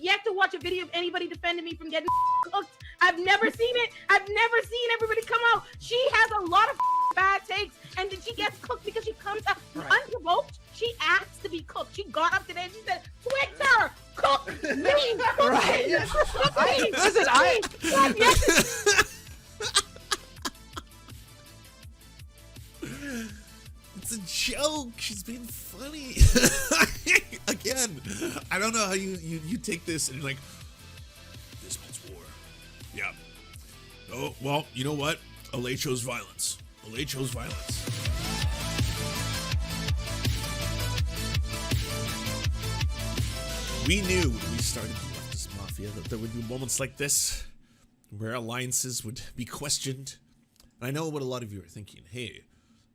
yet to watch a video of anybody defending me from getting cooked. I've never seen it. I've never seen everybody come out. She has a lot of bad takes, and then she gets cooked because she comes out unprovoked. She asked to be cooked. She got up today and she said, Twitter, cook me, cook Right. me, cook me. Listen, It's a joke. She's being funny. Again, I don't know how you take this and you're like, this means war. Yeah. Oh, well, you know what? Olay chose violence. Olay chose violence. We knew when we started the Leftist Mafia that there would be moments like this where alliances would be questioned. And I know what a lot of you are thinking. Hey,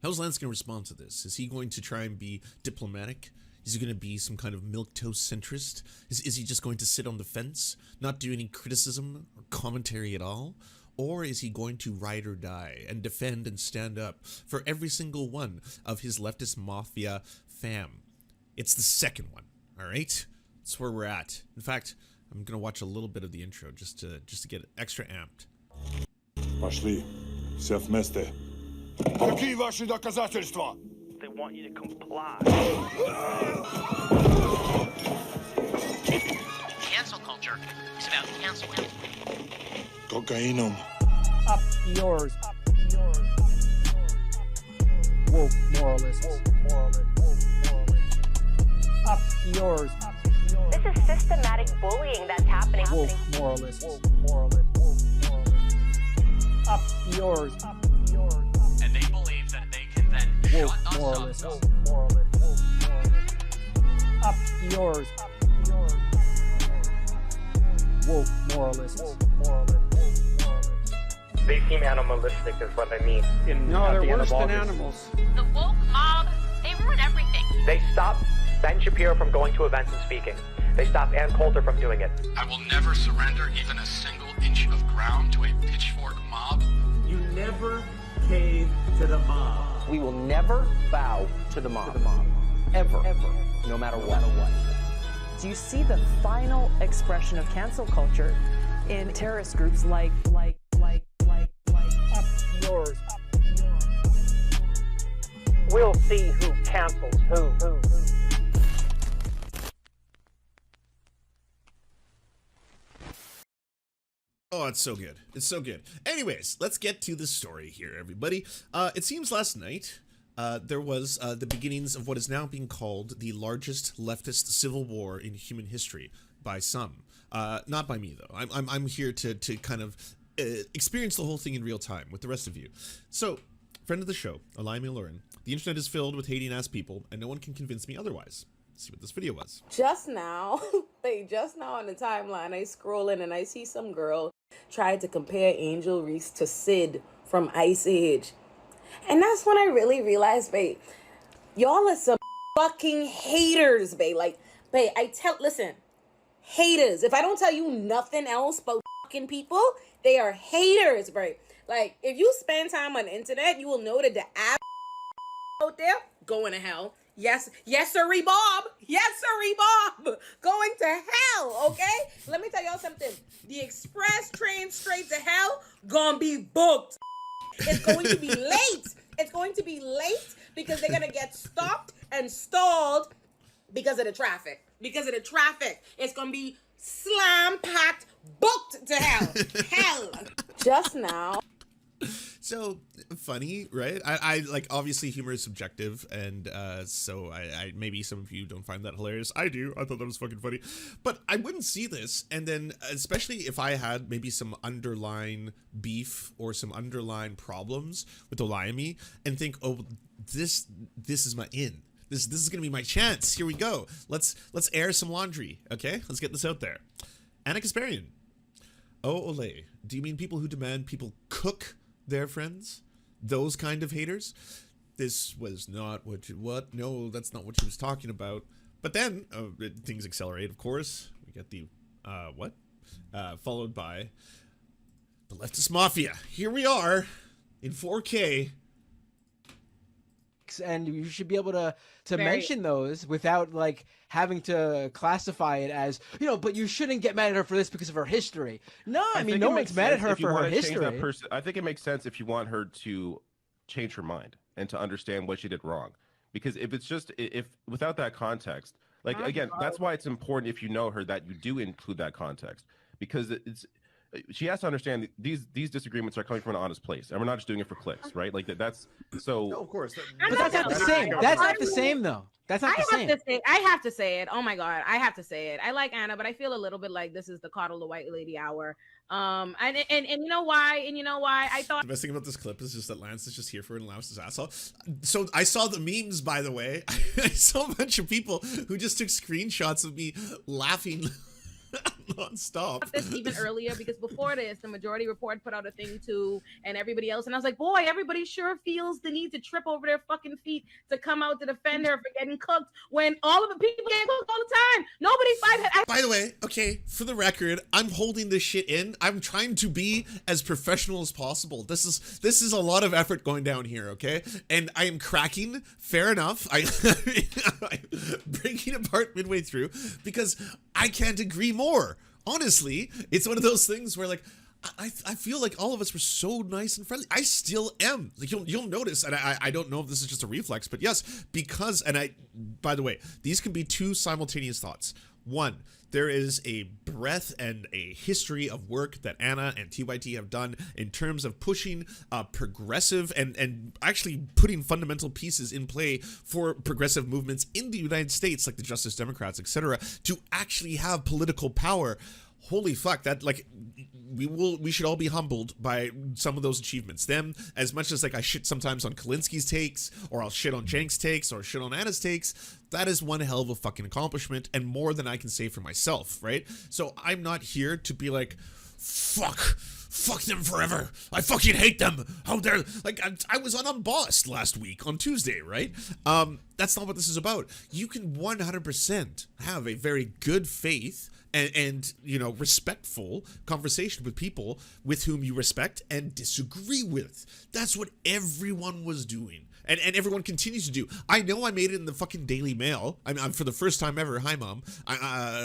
how's Lance going to respond to this? Is he going to try and be diplomatic? Is he going to be some kind of milquetoast centrist? Is he just going to sit on the fence, not do any criticism or commentary at all? Or is he going to ride or die and defend and stand up for every single one of his Leftist Mafia fam? It's the second one, all right? That's where we're at. In fact, I'm going to watch a little bit of the intro just to get extra amped. Пошли. Все вместе. Какие ваши доказательства? They want you to comply. Cancel culture is about canceling. Кокаином. up yours. Woke moralists. Up yours. This is systematic bullying that's happening. Woke moralists. Up yours. And they believe that they can then Woke shut us moralists. up. Up yours. Woke moralists. They seem animalistic is what I mean. No, they're worse than animals. The woke mob, they ruin everything. They stop Ben Shapiro from going to events and speaking. They stop Ann Coulter from doing it. I will never surrender even a single inch of ground to a pitchfork mob. You never cave to the mob. We will never bow to the mob. Ever. No matter what. Do you see the final expression of cancel culture in terrorist groups like Up yours. We'll see who cancels who. Oh, it's so good. It's so good. Anyways, let's get to the story here, everybody. It seems last night there was the beginnings of what is now being called the largest leftist civil war in human history by some. Not by me, though. I'm here to kind of experience the whole thing in real time with the rest of you. So, friend of the show, Olayemi Olurin, the internet is filled with hating-ass people, and no one can convince me otherwise. Let's see what this video was. Just now, just now on the timeline, I scroll in and I see some girl try to compare Angel Reese to Sid from Ice Age. And that's when I really realized, babe, y'all are some fucking haters, babe. Like, babe, listen, haters. If I don't tell you nothing else but fucking people, they are haters, babe. Like, if you spend time on the internet, you will know that the app out there going to hell. Yes, sirree, Bob. Yes, sirree, Bob. Going to hell, okay? Let me tell y'all something. The express train straight to hell gonna be booked. It's going to be late. It's going to be late because they're going to get stopped and stalled because of the traffic. It's going to be slam-packed, booked to hell. Hell. Just now. So funny, right? I like, obviously humor is subjective, and so I maybe some of you don't find that hilarious. I do. I thought that was fucking funny, but I wouldn't see this, and then especially if I had maybe some underlying beef or some underlying problems with Olayemi, and think, oh, this is my in. This is gonna be my chance. Here we go. Let's air some laundry. Okay, let's get this out there. Anna Kasparian. Oh, Olay, do you mean people who demand people cook their friends? Those kind of haters? This was not what? No, that's not what she was talking about. But then, things accelerate, of course. We get the, followed by the Leftist Mafia. Here we are, in 4K. clicks, and you should be able to mention those without like having to classify it as, you know, but you shouldn't get mad at her for this because of her history. No, I mean, no one's mad at her for her history. I think it makes sense if you want her to change her mind and to understand what she did wrong. Because if it's just, if without that context, like, again, that's why it's important if you know her that you do include that context. Because she has to understand these disagreements are coming from an honest place, and we're not just doing it for clicks, right? Like that's so. No, of course. But that's not the same. That's not the same, though. That's not the same. I have to say it. Oh my God, I have to say it. I like Anna, but I feel a little bit like this is the coddle the white lady hour. And you know why? And you know why? I thought the best thing about this clip is just that Lance is just here for it and laughs his ass off. So I saw the memes, by the way. I saw a bunch of people who just took screenshots of me laughing non-stop. This even earlier, because before this, the Majority Report put out a thing too, and everybody else, and I was like, boy, everybody sure feels the need to trip over their fucking feet to come out to defend her for getting cooked when all of the people get cooked all the time. Nobody fight. By the way, okay, for the record, I'm holding this shit in. I'm trying to be as professional as possible. This is a lot of effort going down here, okay? And I am cracking. Fair enough. I'm breaking apart midway through because I can't agree more. Honestly, it's one of those things where, like, I feel like all of us were so nice and friendly. I still am. Like, you'll notice, and I don't know if this is just a reflex, but yes, because, and by the way, these can be two simultaneous thoughts. One, there is a breadth and a history of work that Anna and TYT have done in terms of pushing progressive and actually putting fundamental pieces in play for progressive movements in the United States, like the Justice Democrats, etc., to actually have political power. Holy fuck, that, like, we should all be humbled by some of those achievements. Them, as much as, like, I shit sometimes on Kalinski's takes, or I'll shit on Jank's takes, or shit on Anna's takes, that is one hell of a fucking accomplishment, and more than I can say for myself, right? So I'm not here to be like, fuck them forever. I fucking hate them. How dare, like, I was on Unbossed last week on Tuesday, right? That's not what this is about. You can 100% have a very good faith and you know, respectful conversation with people with whom you respect and disagree with. That's what everyone was doing. And everyone continues to do. I know I made it in the fucking Daily Mail. I'm for the first time ever. Hi, Mom.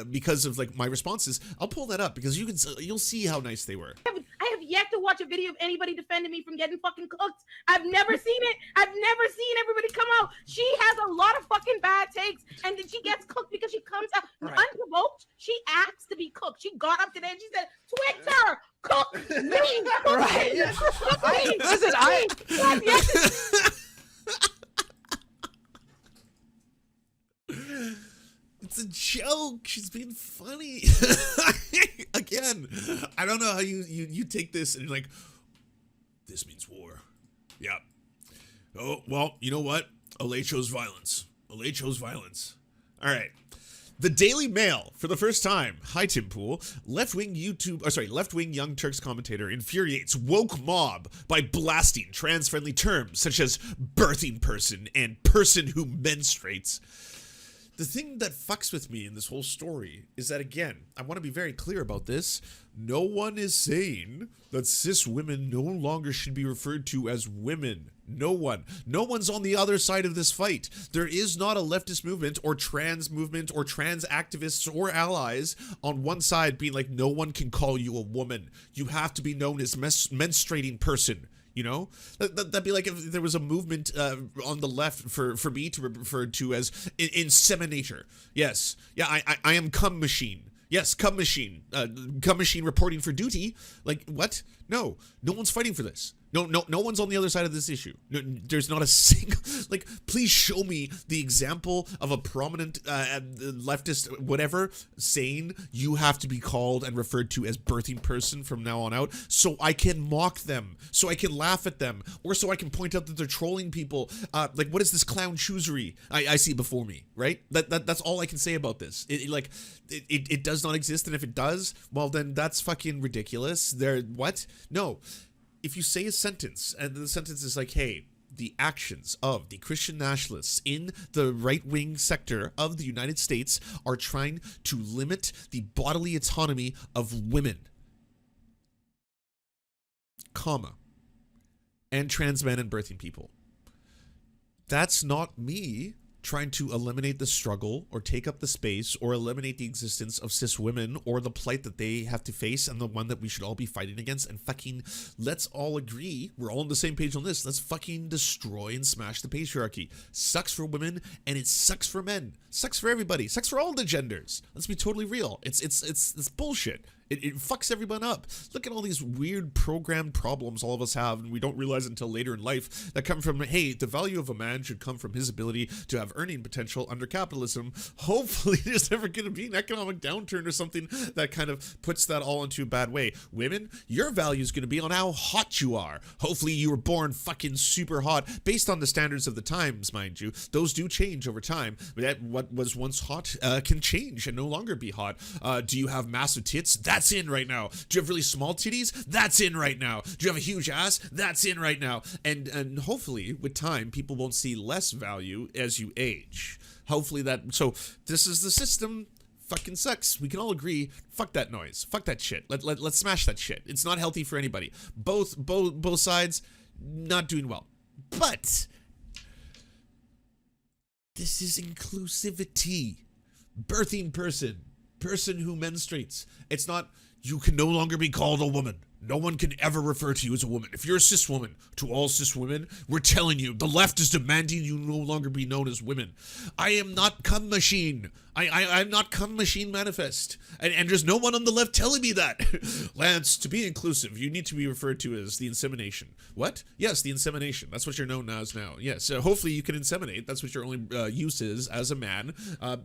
Because of, like, my responses. I'll pull that up because you'll see how nice they were. I have yet to watch a video of anybody defending me from getting fucking cooked. I've never seen it. I've never seen everybody come out. She has a lot of fucking bad takes, and then she gets cooked because she comes out unprovoked. She asks to be cooked. She got up today and she said, Twitter, cook me. Right. Listen, it's a joke. She's being funny. Again, I don't know how you take this and you're like, this means war. Yeah. Oh, well, you know what? Olay chose violence. Olay chose violence. All right. The Daily Mail, for the first time, hi Tim Pool, left-wing Young Turks commentator infuriates woke mob by blasting trans-friendly terms such as birthing person and person who menstruates. The thing that fucks with me in this whole story is that, again, I want to be very clear about this. No one is saying that cis women no longer should be referred to as women. No one. No one's on the other side of this fight. There is not a leftist movement or trans activists or allies on one side being like, no one can call you a woman. You have to be known as menstruating person. You know, that'd be like if there was a movement on the left for me to refer to as inseminator. Yes. Yeah, I am cum machine. Yes, cum machine. Cum machine reporting for duty. Like, what? No one's fighting for this. No one's on the other side of this issue. No, there's not a single, like, please show me the example of a prominent leftist, whatever, saying you have to be called and referred to as birthing person from now on out, so I can mock them, so I can laugh at them, or so I can point out that they're trolling people. Like, what is this clown choosery I see before me, right? That's all I can say about this. It does not exist, and if it does, well, then that's fucking ridiculous. What? No. If you say a sentence, and the sentence is like, hey, the actions of the Christian nationalists in the right-wing sector of the United States are trying to limit the bodily autonomy of women, comma, and trans men and birthing people. that's not me trying to eliminate the struggle or take up the space or eliminate the existence of cis women or the plight that they have to face and the one that we should all be fighting against. And fucking let's all agree, we're all on the same page on this. Let's fucking destroy and smash the patriarchy. Sucks for women and it sucks for men. Sucks for everybody. Sucks for all the genders. Let's be totally real. It's bullshit. It fucks everyone up. Look at all these weird programmed problems all of us have, and we don't realize until later in life, that come from, hey, the value of a man should come from his ability to have earning potential under capitalism. Hopefully there's never going to be an economic downturn or something that kind of puts that all into a bad way. Women, your value is going to be on how hot you are. Hopefully you were born fucking super hot, based on the standards of the times, mind you. Those do change over time. What was once hot can change and no longer be hot. Do you have massive tits? That's in right now. Do you have really small titties? That's in right now. Do you have a huge ass? That's in right now. And hopefully with time people won't see less value as you age. Hopefully that, so this is the system. Fucking sucks. We can all agree, fuck that noise. Fuck that shit. Let's smash that shit. It's not healthy for anybody. Both sides not doing well. But this is inclusivity. Birthing person who menstruates. It's not, you can no longer be called a woman. No one can ever refer to you as a woman. If you're a cis woman, to all cis women, we're telling you, the left is demanding you no longer be known as women. I am not cum machine. I'm not cum machine manifest. And there's no one on the left telling me that. Lance, to be inclusive, you need to be referred to as the insemination. What? Yes, the insemination. That's what you're known as now. Yes, hopefully you can inseminate. That's what your only use is as a man.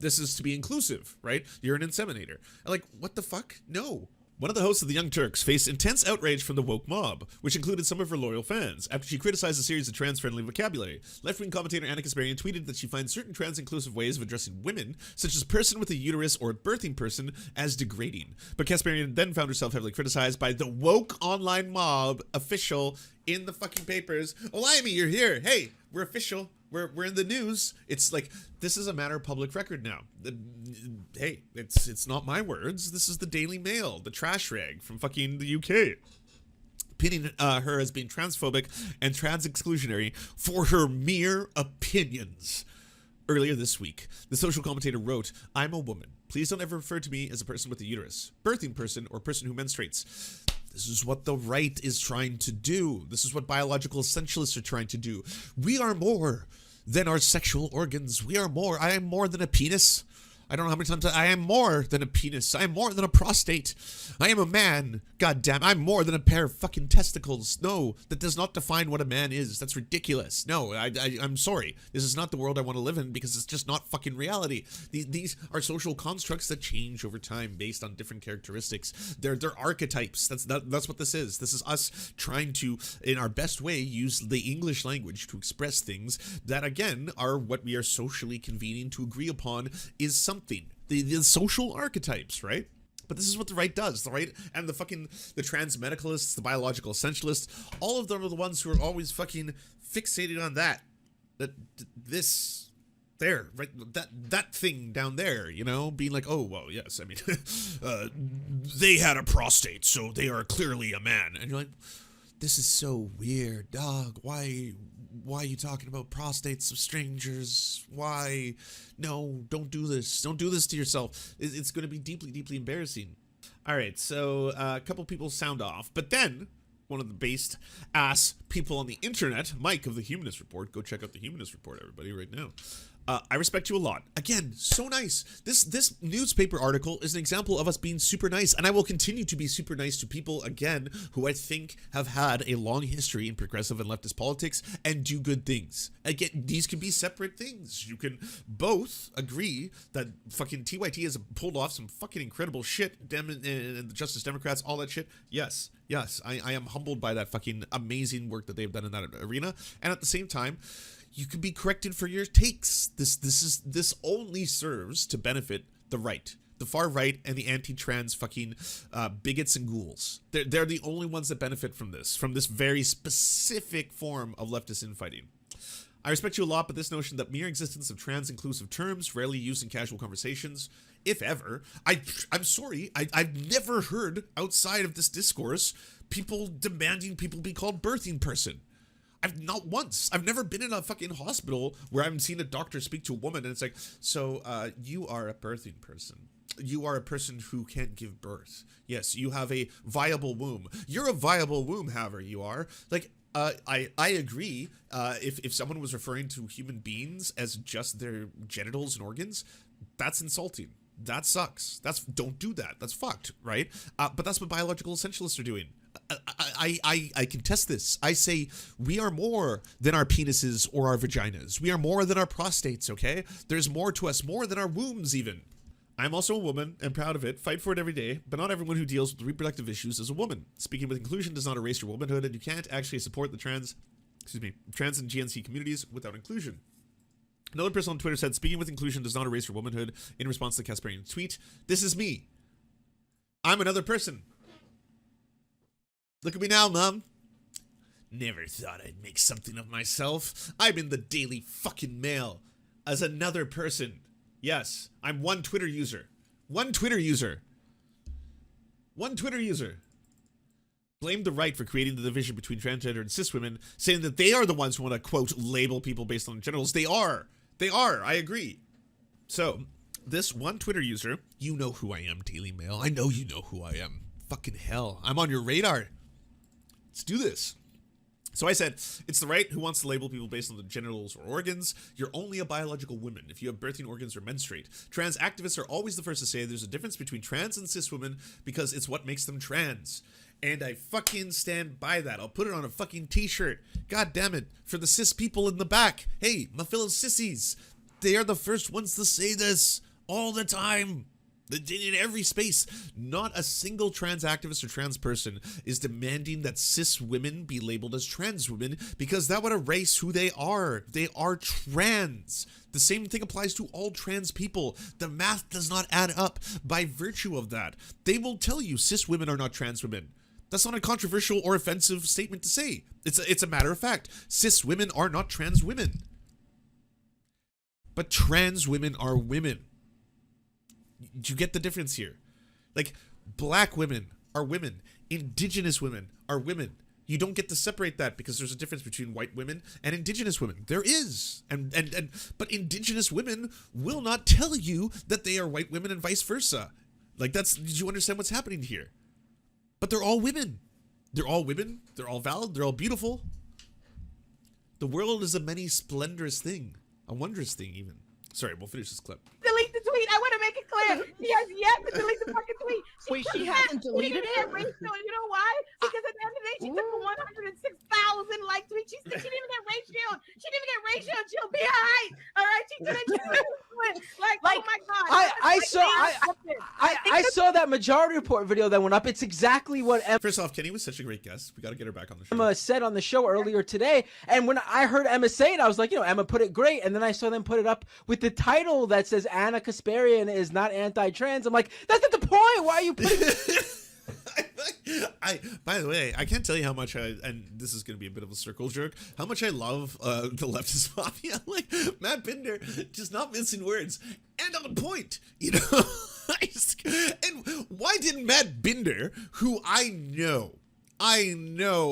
This is to be inclusive, right? You're an inseminator. Like, what the fuck? No. One of the hosts of The Young Turks faced intense outrage from the woke mob, which included some of her loyal fans, after she criticized a series of trans-friendly vocabulary. Left-wing commentator Anna Kasparian tweeted that she finds certain trans-inclusive ways of addressing women, such as person with a uterus or birthing person, as degrading. But Kasparian then found herself heavily criticized by the woke online mob official in the fucking papers. Olayemi, you're here. Hey, we're official. We're in the news. It's like, this is a matter of public record now. Hey, it's not my words. This is the Daily Mail, the trash rag from fucking the UK. Pinning her as being transphobic and trans-exclusionary for her mere opinions. Earlier this week, the social commentator wrote, "I'm a woman. Please don't ever refer to me as a person with a uterus, birthing person, or person who menstruates." This is what the right is trying to do. This is what biological essentialists are trying to do. We are more than our sexual organs. We are more. I am more than a penis. I don't know how many times I am more than a penis. I am more than a prostate. I am a man. God damn, I'm more than a pair of fucking testicles. No, that does not define what a man is. That's ridiculous. No, I'm sorry. This is not the world I want to live in because it's just not fucking reality. These are social constructs that change over time based on different characteristics. They're archetypes. That's what this is. This is us trying to, in our best way, use the English language to express things that, again, are what we are socially convening to agree upon is something. The social archetypes, right? But this is what the right does. The right and the trans medicalists, the biological essentialists, all of them are the ones who are always fucking fixated on that this there, right? That thing down there, you know, being like, oh well, yes, I mean, they had a prostate, so they are clearly a man, and you're like, this is so weird, dog. Why are you talking about prostates of strangers? Why? No, don't do this. Don't do this to yourself. It's going to be deeply, deeply embarrassing. All right, so a couple people sound off, but then one of the based ass people on the internet, Mike of the Humanist Report, go check out the Humanist Report, everybody, right now. I respect you a lot. Again, so nice. This newspaper article is an example of us being super nice, and I will continue to be super nice to people, again, who I think have had a long history in progressive and leftist politics and do good things. Again, these can be separate things. You can both agree that fucking TYT has pulled off some fucking incredible shit, and the Justice Democrats, all that shit. Yes, I am humbled by that fucking amazing work that they've done in that arena, and at the same time, you can be corrected for your takes. This only serves to benefit the right, the far right, and the anti-trans fucking bigots and ghouls. They're the only ones that benefit from this very specific form of leftist infighting. I respect you a lot, but this notion that mere existence of trans-inclusive terms, rarely used in casual conversations, if ever, I'm sorry, I've never heard outside of this discourse people demanding people be called birthing person. I've not once. I've never been in a fucking hospital where I've seen a doctor speak to a woman and it's like, so you are a birthing person. You are a person who can't give birth. Yes, you have a viable womb. You're a viable womb, however you are. Like, I agree. If someone was referring to human beings as just their genitals and organs, that's insulting. That sucks. Don't do that. That's fucked, right? But that's what biological essentialists are doing. I contest this. I say we are more than our penises or our vaginas. We are more than our prostates, okay? There's more to us, more than our wombs even. I'm also a woman and proud of it. Fight for it every day, but not everyone who deals with reproductive issues is a woman. Speaking with inclusion does not erase your womanhood, and you can't actually support the trans and GNC communities without inclusion. Another person on Twitter said, speaking with inclusion does not erase your womanhood, in response to the Kasparian tweet. This is me. I'm another person. Look at me now, Mom. Never thought I'd make something of myself. I'm in the Daily fucking Mail as another person. Yes, I'm one Twitter user. One Twitter user. One Twitter user. Blamed the right for creating the division between transgender and cis women, saying that they are the ones who want to, quote, label people based on genitals. They are. They are. I agree. So, this one Twitter user, you know who I am, Daily Mail. I know you know who I am. Fucking hell. I'm on your radar. Let's do this. So I said, it's the right who wants to label people based on the genitals or organs. You're only a biological woman if you have birthing organs or menstruate. Trans activists are always the first to say there's a difference between trans and cis women because it's what makes them trans. And I fucking stand by that. I'll put it on a fucking t-shirt. God damn it. For the cis people in the back. Hey, my fellow sissies. They are the first ones to say this all the time. In every space. Not a single trans activist or trans person is demanding that cis women be labeled as trans women because that would erase who they are. They are trans. The same thing applies to all trans people. The math does not add up by virtue of that. They will tell you cis women are not trans women. That's not a controversial or offensive statement to say. It's a matter of fact. Cis women are not trans women. But trans women are women. Do you get the difference here? Like, black women are women. Indigenous women are women. You don't get to separate that because there's a difference between white women and indigenous women. There is. But indigenous women will not tell you that they are white women and vice versa. Like, did you understand what's happening here? But they're all women. They're all women. They're all valid. They're all beautiful. The world is a many splendorous thing. A wondrous thing, even. Sorry, we'll finish this clip. Delete the tweet. I want to make it clear. She has yet to delete the fucking tweet. Wait, she hasn't deleted it? You know why? Because at the end of the day, she took a 106,000 like tweet. She didn't even get ratioed. She didn't even get ratioed. She'll be all right. All right? She didn't like, oh my God. I saw that Majority Report video that went up. It's exactly what Emma... First off, Kenny was such a great guest. We got to get her back on the show. Emma said on the show earlier today. And when I heard Emma say it, I was like, Emma put it great. And then I saw them put it up with the title that says Anna Kasparian is not anti-trans. I'm like, that's not the point. Why are you putting by the way, I can't tell you how much and this is going to be a bit of a circle jerk, how much I love the leftist mafia. Like, Matt Binder, just not missing words and on point, and why didn't Matt Binder, who I know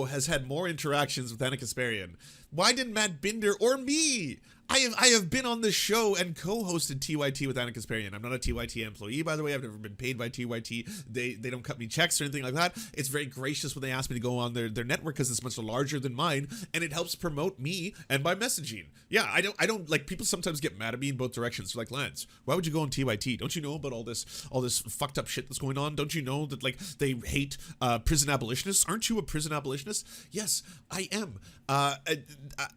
has had more interactions with Anna Kasparian, why didn't Matt Binder or me? I have been on the show and co-hosted TYT with Anna Kasparian. I'm not a TYT employee, by the way. I've never been paid by TYT. They don't cut me checks or anything like that. It's very gracious when they ask me to go on their network because it's much larger than mine, and it helps promote me and my messaging. Yeah, I don't like, people sometimes get mad at me in both directions. They're like, Lance, why would you go on TYT? Don't you know about all this fucked up shit that's going on? Don't you know that, like, they hate prison abolitionists? Aren't you a prison abolitionist? Yes, I am.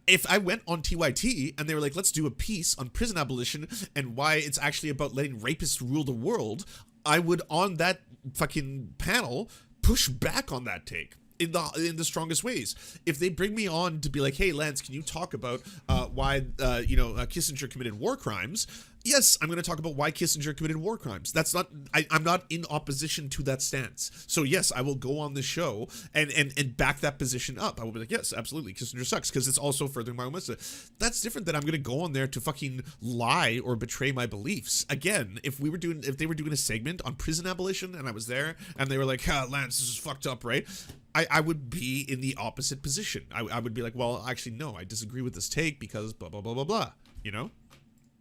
If I went on TYT and they were like, let's do a piece on prison abolition and why it's actually about letting rapists rule the world, I would, on that fucking panel, push back on that take in the strongest ways. If they bring me on to be like, hey, Lance, can you talk about why Kissinger committed war crimes? Yes, I'm going to talk about why Kissinger committed war crimes. That's not, I'm not in opposition to that stance. So yes, I will go on the show and back that position up. I will be like, yes, absolutely, Kissinger sucks, because it's also furthering my own message. That's different than I'm going to go on there to fucking lie or betray my beliefs. Again, if they were doing a segment on prison abolition and I was there and they were like, Lance, this is fucked up, right? I would be in the opposite position. I would be like, well, actually, no, I disagree with this take because blah, blah, blah, blah, blah. You know?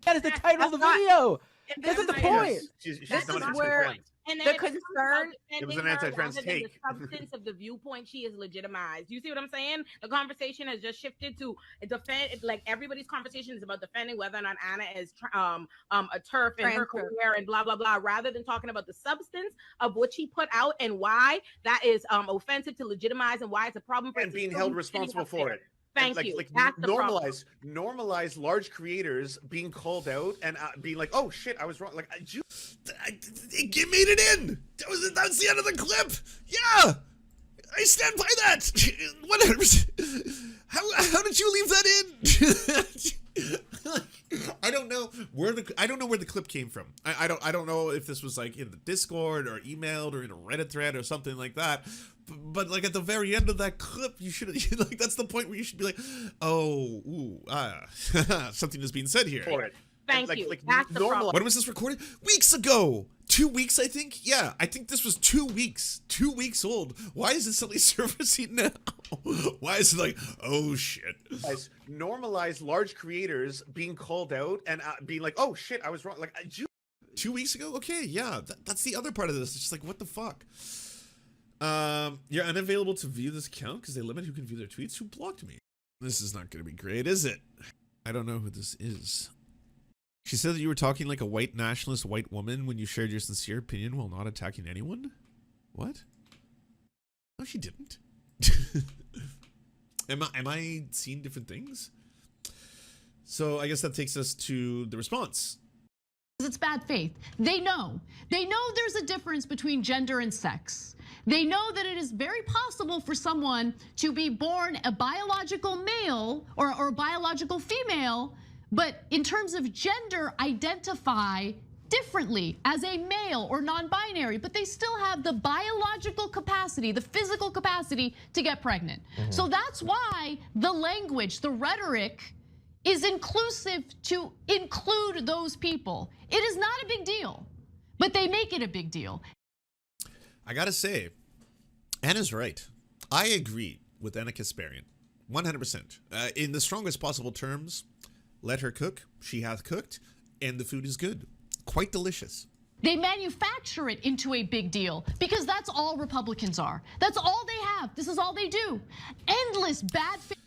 That is the title of the video. That's the point. This is where the concern. It was an anti-trans take. The substance of the viewpoint she is legitimized. You see what I'm saying? The conversation has just shifted to defend. Like everybody's conversation is about defending whether or not Anna is a TERF and her career and blah blah blah, rather than talking about the substance of what she put out and why that is offensive to legitimize and why it's a problem for and being held responsible for it. Thank you. Like normalize large creators being called out and being like, "Oh shit, I was wrong." Like, you made it in. That's the end of the clip. Yeah, I stand by that. 100%. How did you leave that in? I don't know where the clip came from. I don't know if this was like in the Discord or emailed or in a Reddit thread or something like that. But like at the very end of that clip, you should like that's the point where you should be like, oh, something is being said here. For it. Thank you. That's the problem. When was this recorded? Weeks ago. 2 weeks, I think. Yeah, I think this was 2 weeks. 2 weeks old. Why is it suddenly surfacing now? Why is it like, oh shit? Guys, normalize large creators being called out and being like, oh shit, I was wrong. Like, 2 weeks ago? Okay, yeah, that's the other part of this. It's just like, what the fuck? You're unavailable to view this account because they limit who can view their tweets. Who blocked me? This is not going to be great, is it? I don't know who this is. She said that you were talking like a white nationalist white woman when you shared your sincere opinion while not attacking anyone. What? No, she didn't. Am I seeing different things? So I guess that takes us to the response. It's bad faith. They know there's a difference between gender and sex. They know that it is very possible for someone to be born a biological male or a biological female, but in terms of gender, identify differently as a male or non-binary, but they still have the biological capacity, the physical capacity to get pregnant. So that's why the language, the rhetoric is inclusive to include those people. It is not a big deal, but they make it a big deal. I gotta say, Anna's right. I agree with Anna Kasparian, 100%. In the strongest possible terms, let her cook, she hath cooked, and the food is good. Quite delicious. They manufacture it into a big deal because that's all Republicans are. That's all they have. This is all they do. Endless bad faith.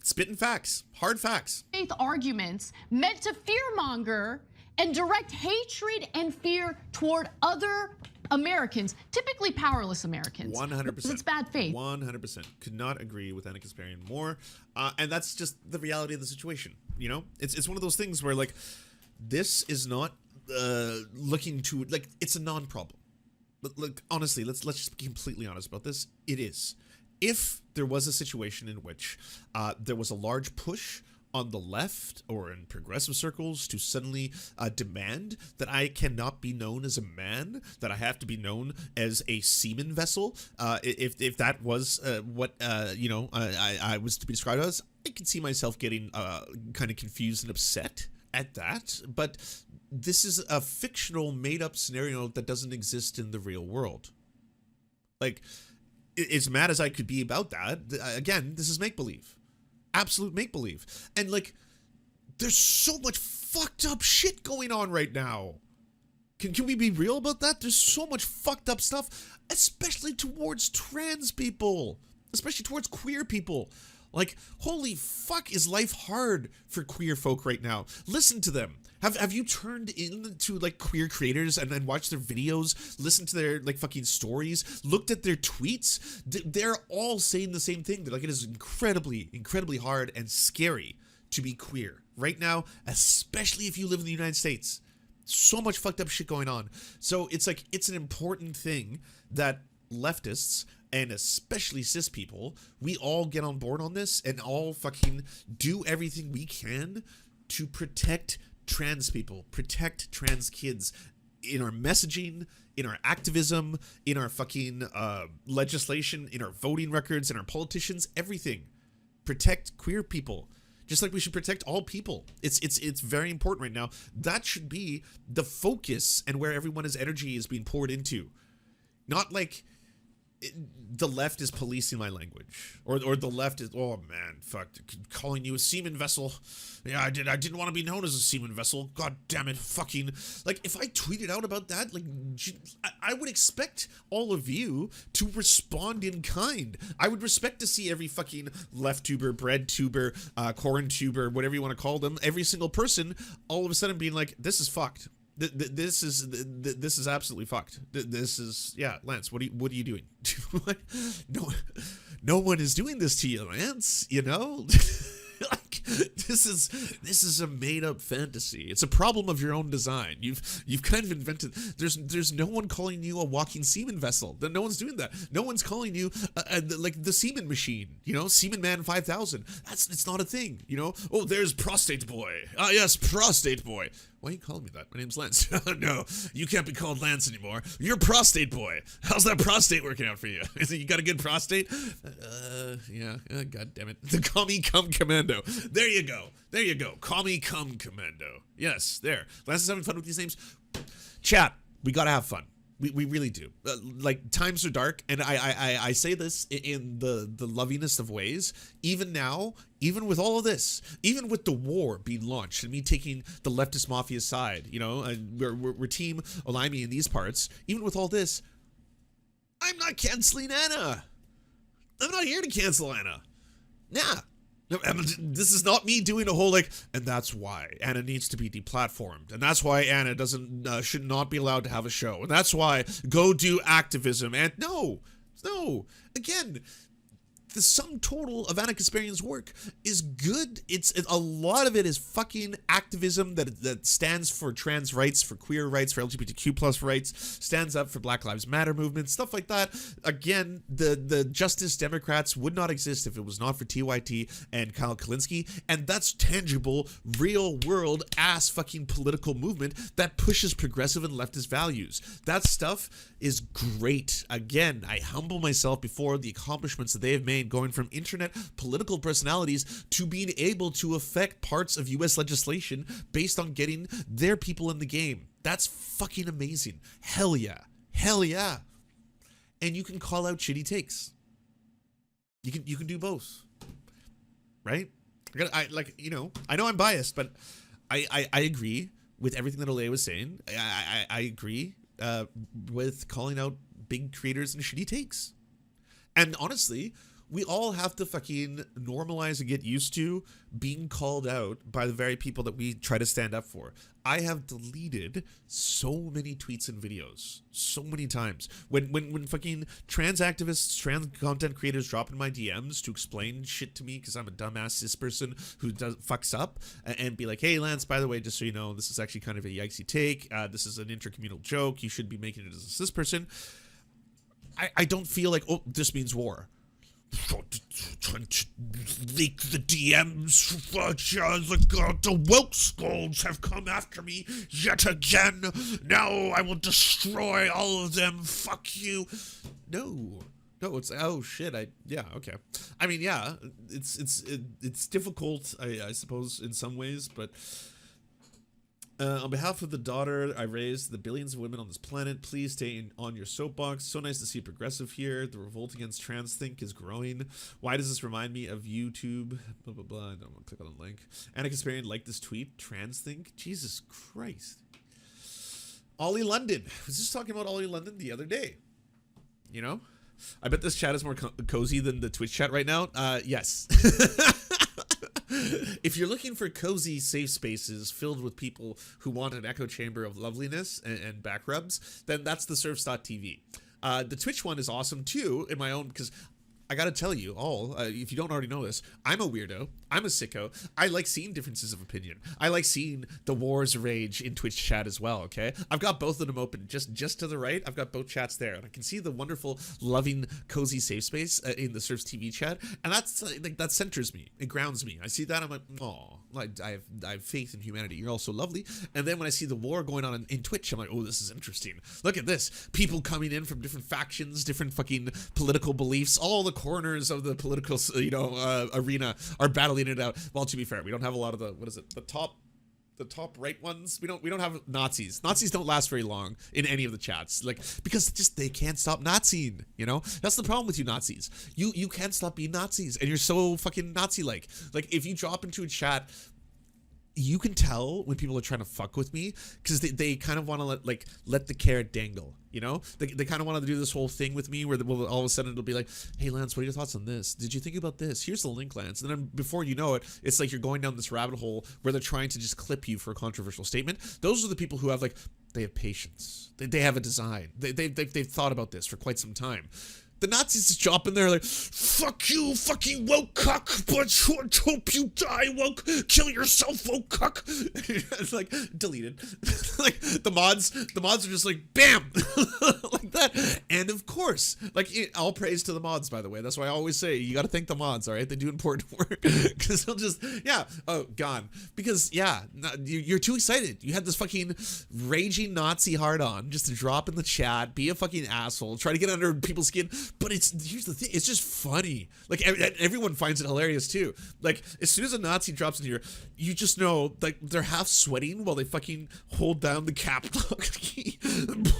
Spitting facts, hard facts. Faith arguments meant to fearmonger and direct hatred and fear toward other Americans, typically powerless Americans. 100%. It's bad faith. 100%. Could not agree with Anna Kasparian more. And that's just the reality of the situation. You know, it's one of those things where like this is not looking to like it's a non-problem. Look, honestly, let's just be completely honest about this. It is. If there was a situation in which there was a large push on the left or in progressive circles to suddenly demand that I cannot be known as a man, that I have to be known as a semen vessel, if that was what I was to be described as, I could see myself getting kind of confused and upset at that. But this is a fictional made-up scenario that doesn't exist in the real world. Like, as mad as I could be about that, again, this is make-believe. Absolute make-believe. And like, there's so much fucked up shit going on right now. Can we be real about that? There's so much fucked up stuff, especially towards trans people, especially towards queer people. Like, holy fuck, is life hard for queer folk right now? Listen to them. Have you turned into like queer creators and watched their videos, listened to their like fucking stories, looked at their tweets? They're all saying the same thing. They're like, it is incredibly, incredibly hard and scary to be queer right now, especially if you live in the United States. So much fucked up shit going on. So it's like, it's an important thing that leftists and especially cis people, we all get on board on this and all fucking do everything we can to protect trans people, protect trans kids in our messaging, in our activism, in our fucking legislation, in our voting records, in our politicians, everything. Protect queer people. Just like we should protect all people. It's very important right now. That should be the focus and where everyone's energy is being poured into. Not like the left is policing my language, or the left is, oh man, fuck, calling you a semen vessel. Yeah, I didn't want to be known as a semen vessel. God damn it, fucking, like, if I tweeted out about that, like, I would expect all of you to respond in kind. I would respect to see every fucking left tuber, bread tuber, corn tuber, whatever you want to call them, every single person all of a sudden being like, this is fucked. This is absolutely fucked. This is, yeah, Lance, what are you doing? No one is doing this to you, Lance, you know? Like, this is a made up fantasy. It's a problem of your own design. You've kind of invented. There's no one calling you a walking semen vessel. No one's doing that. No one's calling you like the semen machine. You know, Semen Man 5000. It's not a thing. You know. Oh, there's Prostate Boy. Ah, yes, Prostate Boy. Why are you calling me that? My name's Lance. No, you can't be called Lance anymore. You're Prostate Boy. How's that prostate working out for you? You got a good prostate? Yeah. God damn it. Call me Cum Commando. There you go. There you go. Call me Cum Commando. Yes, there. Lance is having fun with these names. Chat, we gotta have fun. We really do. Like, times are dark, and I say this in the lovingness of ways. Even now, even with all of this, even with the war being launched and me taking the leftist mafia side, you know, and we're team Olayemi in these parts. Even with all this, I'm not canceling Anna. I'm not here to cancel Anna. Nah. This is not me doing a whole like, and that's why Anna needs to be deplatformed, and that's why Anna should not be allowed to have a show, and that's why go do activism. And no, again, the sum total of Anna Kasparian's work is good. It's a lot of it is fucking activism that stands for trans rights, for queer rights, for LGBTQ plus rights, stands up for Black Lives Matter movement, stuff like that. Again, the Justice Democrats would not exist if it was not for TYT and Kyle Kalinske, and that's tangible, real world ass fucking political movement that pushes progressive and leftist values. That stuff is great. Again, I humble myself before the accomplishments that they have made, going from internet political personalities to being able to affect parts of US legislation based on getting their people in the game. That's fucking amazing. Hell yeah. Hell yeah. And you can call out shitty takes. You can do both. Right? I know I'm biased, but I agree with everything that Olay was saying. I agree with calling out big creators and shitty takes. And honestly, we all have to fucking normalize and get used to being called out by the very people that we try to stand up for. I have deleted so many tweets and videos so many times. When fucking trans activists, trans content creators drop in my DMs to explain shit to me because I'm a dumbass cis person who fucks up, and be like, hey Lance, by the way, just so you know, this is actually kind of a yikesy take. This is an intercommunal joke. You should be making it as a cis person. I don't feel like, oh, this means war. Trying to leak the DMs. The woke scolds have come after me yet again. Now I will destroy all of them. Fuck you. No, it's, oh shit. Yeah, okay. I mean, yeah, it's difficult, I suppose, in some ways, but on behalf of the daughter I raised, the billions of women on this planet, please stay on your soapbox. So nice to see progressive here. The revolt against trans think is growing. Why does this remind me of YouTube? Blah, blah, blah. I don't want to click on the link. Anna Kasparian liked this tweet. Trans think? Jesus Christ. Ollie London. I was just talking about Ollie London the other day. You know? I bet this chat is more cozy than the Twitch chat right now. Yes. If you're looking for cozy safe spaces filled with people who want an echo chamber of loveliness and back rubs, then that's the Serfs.tv. The Twitch one is awesome too, in my own, because I gotta tell you all, if you don't already know this, I'm a weirdo. I'm a sicko. I like seeing differences of opinion. I like seeing the wars rage in Twitch chat as well, okay? I've got both of them open just to the right. I've got both chats there, and I can see the wonderful, loving, cozy safe space in the Serfs TV chat, and that's like, that centers me. It grounds me. I see that, I'm like, oh, like I have faith in humanity. You're all so lovely. And then when I see the war going on in Twitch, I'm like, oh, this is interesting. Look at this. People coming in from different factions, different fucking political beliefs, all the corners of the political, arena are battling it out. Well, to be fair, we don't have a lot of the, what is it, the top the top right ones. We don't have Nazis. Nazis don't last very long in any of the chats, like, because just they can't stop Naziing. You know, that's the problem with you Nazis. You can't stop being Nazis, and you're so fucking Nazi-like. Like, if you drop into a chat, you can tell when people are trying to fuck with me, because they kind of want to let the carrot dangle, you know? They kind of want to do this whole thing with me where all of a sudden it'll be like, hey Lance, what are your thoughts on this? Did you think about this? Here's the link, Lance. And then before you know it, it's like you're going down this rabbit hole where they're trying to just clip you for a controversial statement. Those are the people who have they have patience. They have a design. They've thought about this for quite some time. The Nazis just drop in there like, fuck you, fucking woke cuck, but hope you die, woke, kill yourself, woke cuck. It's like, deleted. Like, the mods are just like, bam, like that. And of course, like, all praise to the mods, by the way. That's why I always say, you got to thank the mods, all right? They do important work. Because they'll just, yeah, oh, gone. Because, yeah, you're too excited. You had this fucking raging Nazi hard-on just to drop in the chat, be a fucking asshole, try to get under people's skin. But here's the thing, it's just funny. Like, everyone finds it hilarious too. Like, as soon as a Nazi drops in here, you just know, like, they're half sweating while they fucking hold down the cap lock key.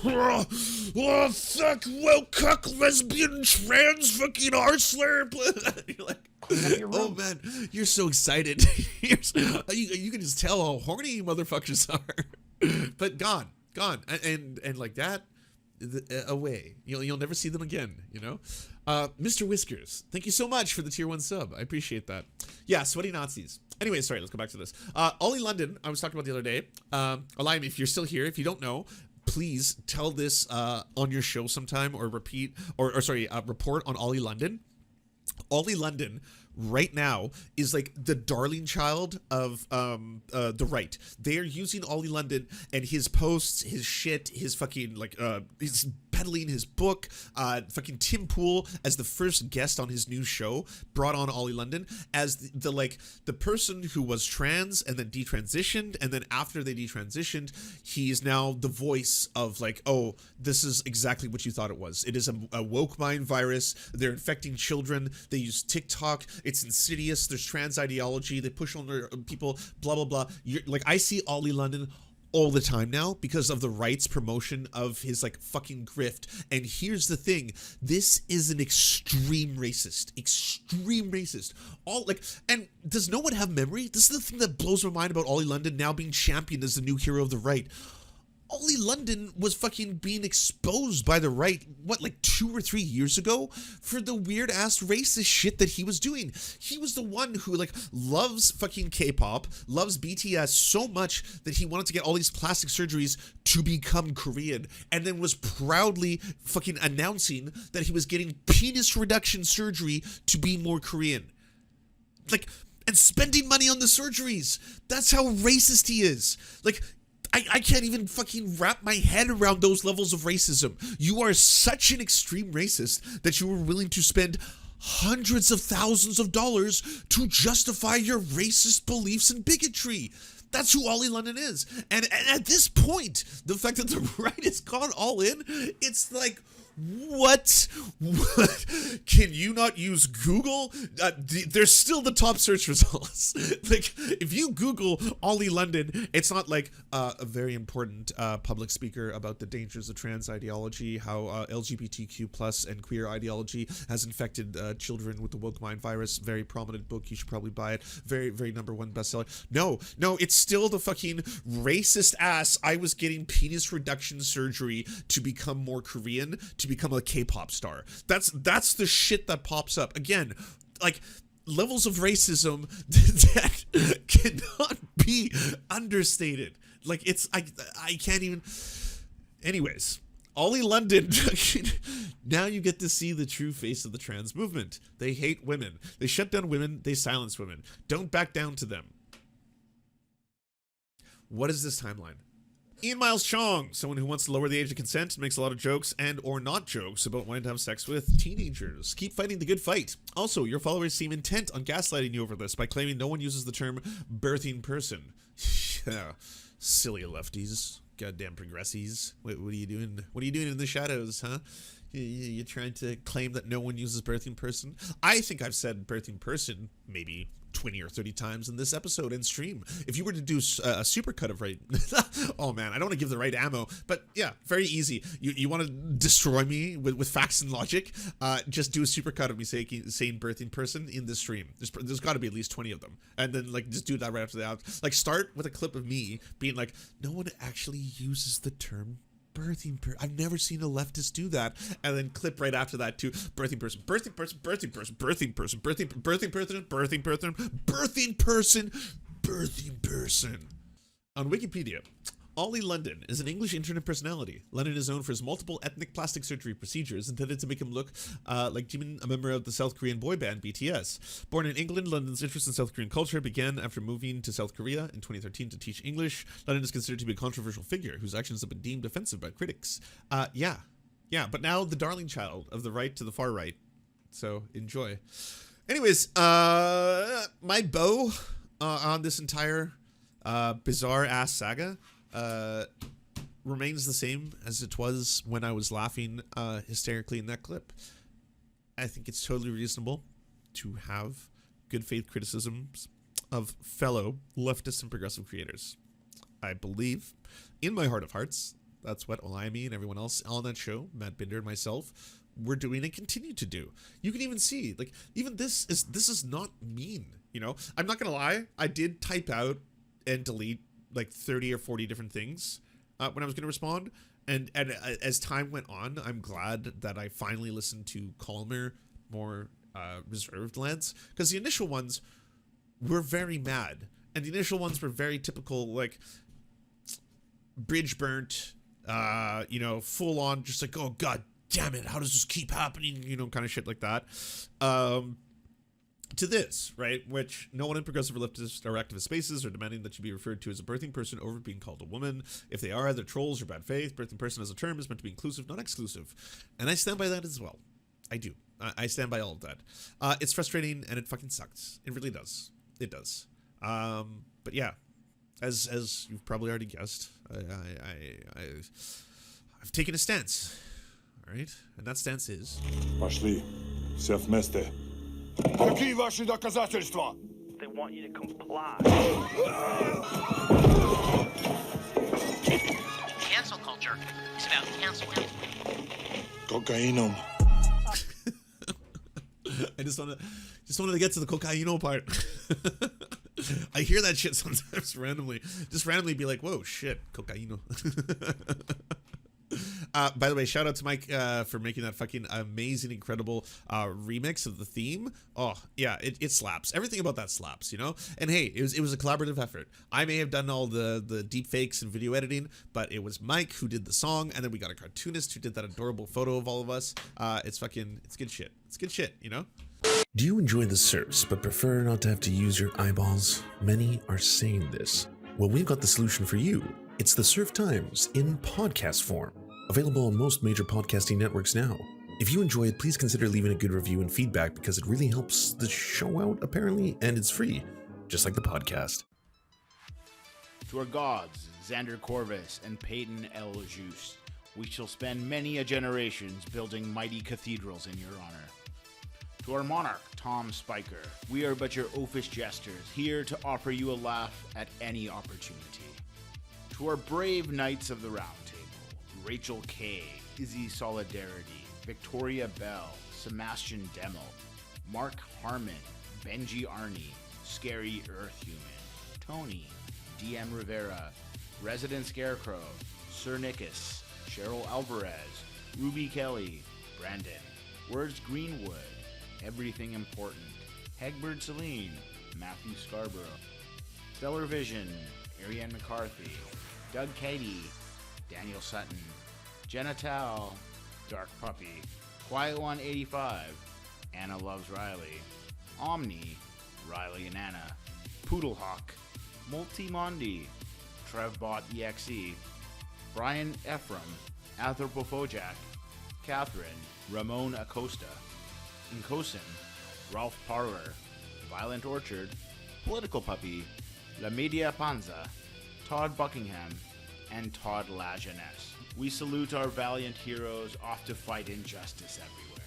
Oh, fuck, woke cuck, lesbian, trans, fucking R-slur. You're like, oh man, you're so excited. You can just tell how horny you motherfuckers are. But gone. And like that, away. You'll never see them again, you know? Mr. Whiskers, thank you so much for the tier 1 sub. I appreciate that. Yeah, sweaty Nazis. Anyway, sorry, let's go back to this. Ollie London, I was talking about the other day. Olayemi, if you're still here, if you don't know, please tell this on your show sometime, or repeat, or sorry, report on Ollie London. Ollie London right now is like the darling child of the right. They are using Ollie London and his posts, his shit, his fucking his peddling his book. Fucking Tim Pool, as the first guest on his new show, brought on Ollie London as the person who was trans and then detransitioned, and then after they detransitioned, he is now the voice of like, oh, this is exactly what you thought it was. It is a woke mind virus. They're infecting children. They use TikTok. It's insidious. There's trans ideology. They push on their people. Blah blah blah. I see Ollie London all the time now because of the right's promotion of his fucking grift. And here's the thing, this is an extreme racist. And does no one have memory? This is the thing that blows my mind about Ollie London now being championed as the new hero of the right. Ollie London was fucking being exposed by the right, 2 or 3 years ago, for the weird ass racist shit that he was doing. He was the one who loves fucking K-pop, loves BTS so much that he wanted to get all these plastic surgeries to become Korean, and then was proudly fucking announcing that he was getting penis reduction surgery to be more Korean. And spending money on the surgeries. That's how racist he is. I can't even fucking wrap my head around those levels of racism. You are such an extreme racist that you were willing to spend hundreds of thousands of dollars to justify your racist beliefs and bigotry. That's who Ollie London is. And at this point, the fact that the right has gone all in, it's like, what? Can you not use Google? There's still the top search results. If you Google Ollie London, it's not a very important public speaker about the dangers of trans ideology, how LGBTQ plus and queer ideology has infected children with the woke mind virus. Very prominent book. You should probably buy it. Very, very #1 bestseller. No, it's still the fucking racist ass. I was getting penis reduction surgery to become more Korean, to become a K-pop star. That's the shit that pops up. Again, levels of racism that cannot be understated. I can't even. Anyways, Ollie London, now you get to see the true face of the trans movement. They hate women. They shut down women. They silence women. Don't back down to them. What is this timeline? Ian Miles Chong, someone who wants to lower the age of consent, makes a lot of jokes and or not jokes about wanting to have sex with teenagers. Keep fighting the good fight. Also, your followers seem intent on gaslighting you over this by claiming no one uses the term birthing person. Yeah, silly lefties. Goddamn progressies. What are you doing? What are you doing in the shadows, huh? You're trying to claim that no one uses birthing person? I think I've said birthing person maybe 20 or 30 times in this episode and stream. If you were to do a supercut of right, oh man, I don't want to give the right ammo, but yeah, very easy. You want to destroy me with facts and logic? Just do a supercut of me saying birthing person in this stream. There's got to be at least 20 of them, and then like just do that right after that. Like start with a clip of me being like, no one actually uses the term birthing person. I've never seen a leftist do that, and then clip right after that to birthing person, birthing person, birthing person, birthing person, birthing person, birthing person, birthing person, birthing person. On Wikipedia, Ollie London is an English internet personality. London is known for his multiple ethnic plastic surgery procedures intended to make him look like Jimin, a member of the South Korean boy band BTS. Born in England, London's interest in South Korean culture began after moving to South Korea in 2013 to teach English. London is considered to be a controversial figure whose actions have been deemed offensive by critics. Yeah, but now the darling child of the right to the far right. So enjoy. Anyways, my bow on this entire bizarre ass saga remains the same as it was when I was laughing hysterically in that clip. I think it's totally reasonable to have good faith criticisms of fellow leftist and progressive creators. I believe in my heart of hearts that's what Olayemi and everyone else on that show, Matt Binder and myself, we're doing and continue to do. You can even see, like, even this is not mean, you know? I'm not gonna lie, I did type out and delete like 30 or 40 different things when I was gonna respond, and as time went on, I'm glad that I finally listened to calmer, more reserved lads, because the initial ones were very mad, and the initial ones were very typical, like, bridge burnt, you know, full on, just like, oh god damn it, how does this keep happening, you know, kind of shit like that, to this, right, which no one in progressive or leftist or activist spaces are demanding that you be referred to as a birthing person over being called a woman. If they are, they're trolls or bad faith. Birthing person as a term is meant to be inclusive, not exclusive, and I stand by that as well. I do. I stand by all of that. It's frustrating and it fucking sucks. It really does. It does. But yeah, as you've probably already guessed, I've taken a stance. All right, and that stance is. Пошли. Все вместе. Какие ваши доказательства? They want you to comply. Cancel culture is about canceling. Cocainum. I just wanted to get to the cocaino part. I hear that shit sometimes randomly. Just randomly be like, whoa, shit, cocaino. By the way, shout out to Mike for making that fucking amazing, incredible remix of the theme. Oh, yeah, it slaps. Everything about that slaps, you know? And hey, it was a collaborative effort. I may have done all the deep fakes and video editing, but it was Mike who did the song, and then we got a cartoonist who did that adorable photo of all of us. It's good shit. It's good shit, you know? Do you enjoy the Serfs but prefer not to have to use your eyeballs? Many are saying this. Well, we've got the solution for you. It's the Serf Times in podcast form. Available on most major podcasting networks now. If you enjoy it, please consider leaving a good review and feedback because it really helps the show out, apparently, and it's free, just like the podcast. To our gods, Xander Corvus and Peyton L. Juste, we shall spend many a generations building mighty cathedrals in your honor. To our monarch, Tom Spiker, we are but your oafish jesters, here to offer you a laugh at any opportunity. To our brave knights of the Round Table, Rachel K, Izzy Solidarity, Victoria Bell, Sebastian Demo, Mark Harmon, Benji Arney, Scary Earth Human, Tony, DM Rivera, Resident Scarecrow, Sir Nickus, Cheryl Alvarez, Ruby Kelly, Brandon, Words Greenwood, Everything Important, Hegbert Celine, Matthew Scarborough, Stellar Vision, Ariane McCarthy, Doug Cady, Daniel Sutton, Jenna Tao, Dark Puppy, Quiet One 85, Anna Loves Riley, Omni, Riley and Anna, Poodlehawk, Multimondi, Trevbot EXE, Brian Ephraim, Anthropophojak, Catherine, Ramon Acosta, Nkosin, Ralph Parler, Violent Orchard, Political Puppy, La Media Panza, Todd Buckingham, and Todd La Jeunesse. We salute our valiant heroes off to fight injustice everywhere.